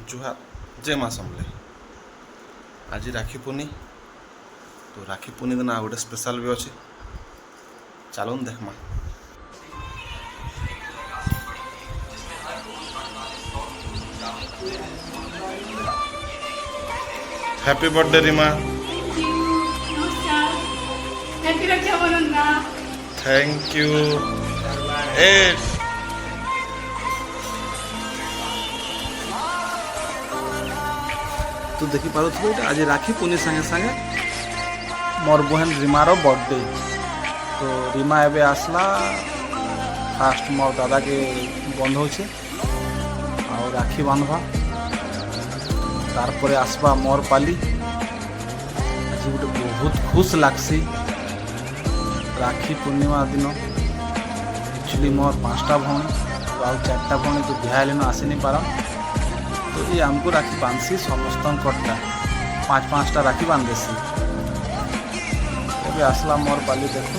जुहार जय माँ समले। आज राखी पूर्णी तो राखी पूर्णी दिन गोटे स्पेशल भी अच्छे चलो देखमा। Happy birthday Reema. Happy Rakshabandhan. Thank you. ए तो देखी पारे आज राखी पूर्णी संगे संगे मोर बहन रीमार बर्थडे। तो रीमा एबे आसला फास्ट मोर दादा के बंध हो राखी बांधवा तार आसवा मोर पाली। आज गोटे बहुत खुश लगसी राखी पूर्णिमा दिन। एक्चुअली मोर 5टा भौणी आउ 4टा भौणी तो बिहार लेन आसी नहीं पार। तो ये आमको राखी बांधसी समस्त कटा 5-5टा राखी बांध देसी। आसला मोर पाली देखो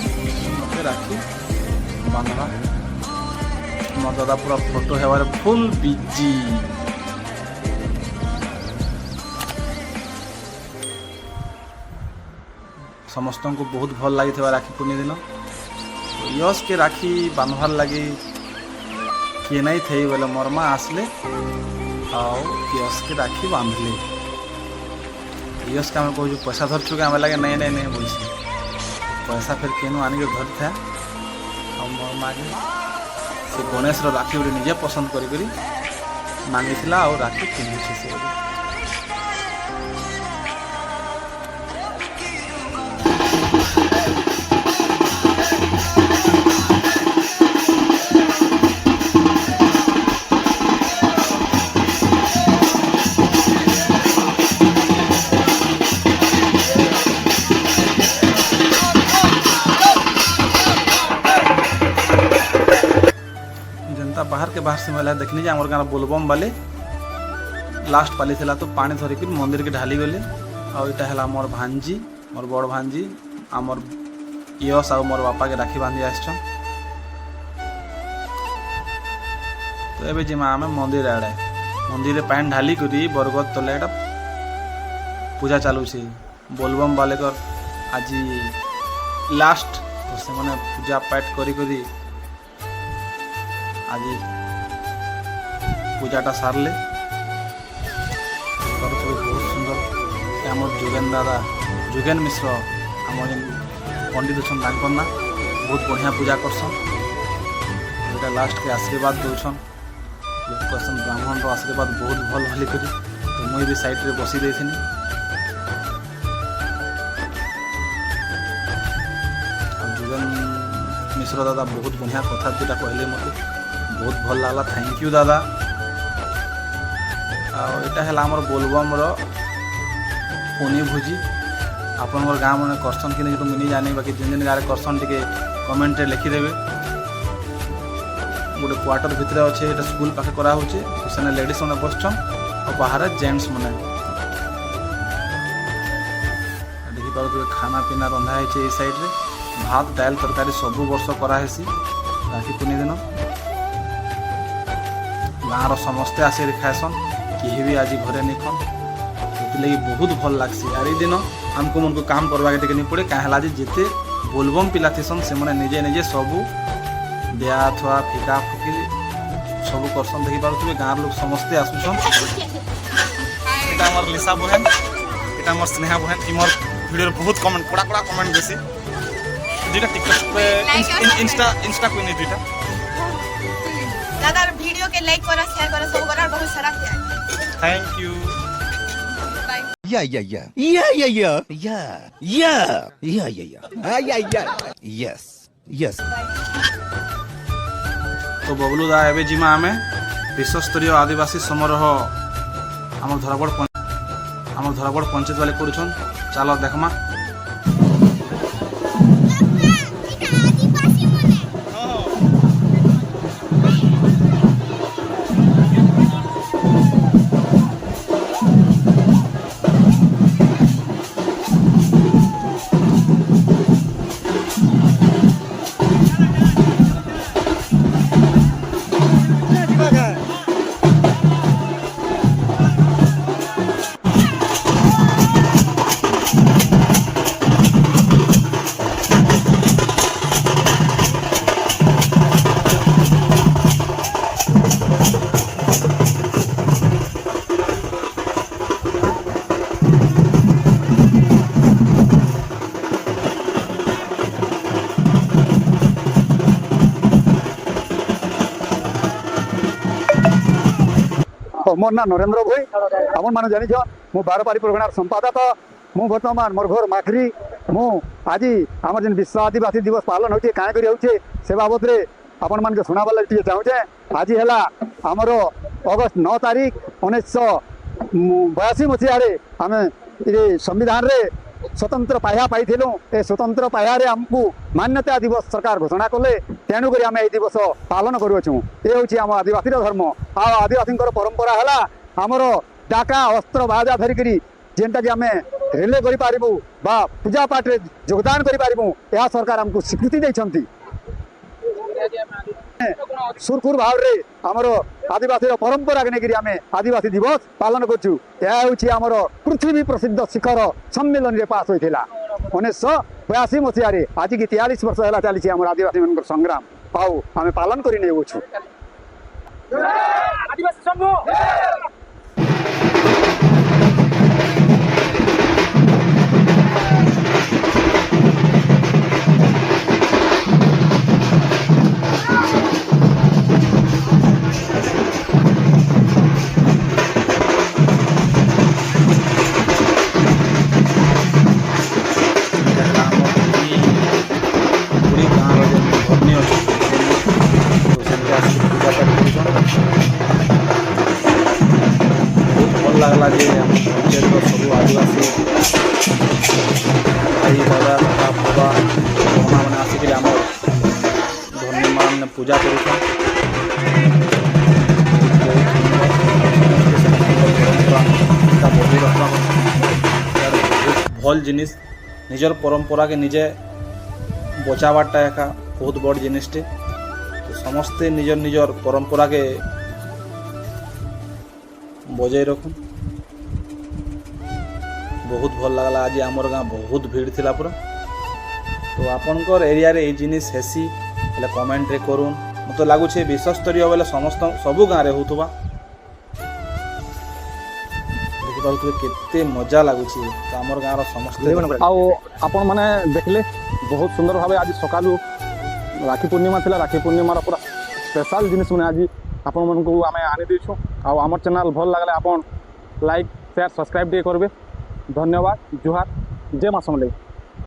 मत राखी बांधवा। मोर दादा पूरा फोटो हेबार फुल बिजी। समस्त को बहुत भल लगी राखी पूर्णी दिन। यश के राखी बांधवार लगी किए नहीं थे बोले मोर माँ आसले आओ यश के राखी बांधले। यश के आम कहूँ पैसा धरचु आम लगे नहीं नहीं नहीं बोल पैसा फिर केनु आनिक धर था मोर माँ के से गणेश राखी गोटे निजे पसंद करी मांगी और राखी पिंधुचे से। बाहर से मेला देखनी जे आमर गाँव बोलबम वाले लास्ट पाली थी तो पानी धरिक मंदिर के ढाली गले। आईटा है मोर भांजी मोर बड़ भांजी आमर यश आ मोर बापा के राखी बांधी आस। तो ये जिमा आम मंदिर आड़े मंदिर पानी ढाली करी बरगद तले पूजा चलू बोलबम वाले कर आज लास्ट। तो से मैंने पूजा पाठ करी आज पूजाटा सारले। बहुत सुंदर आम जुगेन दादा जुगेन मिश्र आम जेन पंडित अच्छा ना बहुत बढ़िया पूजा करसन। लास्ट के आशीर्वाद दौन कहसन ब्राह्मण आशीर्वाद बहुत भल भली करी। तो मुई भी साइड रे बसी देथिनी। जुगेन मिश्र दादा बहुत बढ़िया कथा दुटा कहले मत बहुत भल लगला। थैंक यू दादा। आईटा है बोलबम पूनी भोजी आपण गाँव मैंने करसन कि नहीं तो मुझे जानी बाकी जिन जिन गाँव करसन टे कमेंट लिखिदेवे। गोटे क्वार्टर भितर अच्छे ये स्कूल पाखे कराऊे तो से लेडीज मैंने बसछन और बाहर जेंट्स मैंने देखी पारे खाना पीना रंधा है साइड रे भात डाल तरकारी सब वर्ष कराहेसी राखी पूर्णी दिन। गाँव समस्ते आसिक खाएसन कहीं भी आज घरे नहीं खन लगी बहुत भल लगसी। आर दिन आमको मन को काम करवा के नहीं पड़े क्या जिते बोलबम पिला थीसन से मैंने निजे निजे सबू दिया थोड़ा फिका फुकी सब करसन। देखी पारे गाँव लोग समस्ते आसुसन। यहाँ मोर लिसा बहन यहाँ मोर स्नेहा बहन मोर वीडियो बहुत कमेंट कड़ा कड़ा कमेंट बेसी दुईटा टिकटॉक पे इंस्टा कोई नहीं दुईटा दादा वीडियो के लाइक करा शेयर करा सब करा बहुत सारा थैंक यू। तो बबलू दा एबे जिमा आमे विश्व स्तरीय आदिवासी समारोह आम धरागढ़ पंचायत वाले करुछन। चलो देखमा। मोर ना नरेंद्र भोई अपन मैंने जानिछन मु बारपारी परगणार संपादक मु बर्तमान मोर घर माखरी मु आज आम जेन विश्व आदिवासी दिवस पालन होचे काँ करी होचे से बाबद रे आपण मान के सुनाबार लगे चाहूचे। आज है आमर अगस्त 9 तारीख 1982 मसीह आम ये संविधान रे स्वतंत्र पाह्या पाई ए स्वतंत्र पाह्या रे हमको मान्यता दिवस सरकार घोषणा कले तेणुक आम ये दिवस पालन करुँ। ये हूँ आम आदिवासी धर्म आदिवासी परंपरा है आमर डाका अस्त्र बाजा धरिकी जेनटा कि आम रिले करूँ बा पूजा पाठ रे योगदान करूँ यह सरकार हमको स्वीकृति देती सुरखुर भाव रे आमर आदिवासी परंपरा के लेकर आम आदिवासी दिवस पालन करमर पृथ्वी प्रसिद्ध शिखर सम्मेलन रे पास होता 1982 मसीह आज की 43 वर्ष है चली आम आदिवासी मान संग्राम आउ आम पालन कर लगला जे पंचायत सब आदिवासी भाई दादा बाबा मैंने आसिक आम धर्म मान पूजा भल जिनिस निजर परंपरा के निजे बचावाटा एका बहुत बड़ जिनिसटे तो समस्ते निजर निजर परंपरा के बजाय रखुन। बहुत भल लगला आज आमर गाँ बहुत भीड़ थिला पूरा तो आपनकर एरिया रे ए जिनिस हेसी हेले कमेंट रे करूँ मत लगुचे विश्वस्तरीय बोले समस्त सबू गाँव रे होथुबा देखिपारे केते मजा लगुच तो आमर गाँव समस्त आपण मैंने देखले बहुत सुंदर भाव आज सकालू राखी पूर्णिमा थिला राखी पूर्णिमार पूरा स्पेशल जिनिस मैंने आज आपण मन को आम आनी देछु आमर चैनल भल लगले आपण लाइक शेयर सब्सक्राइब करेंगे। धन्यवाद। जुहार। जय माँ समलेई।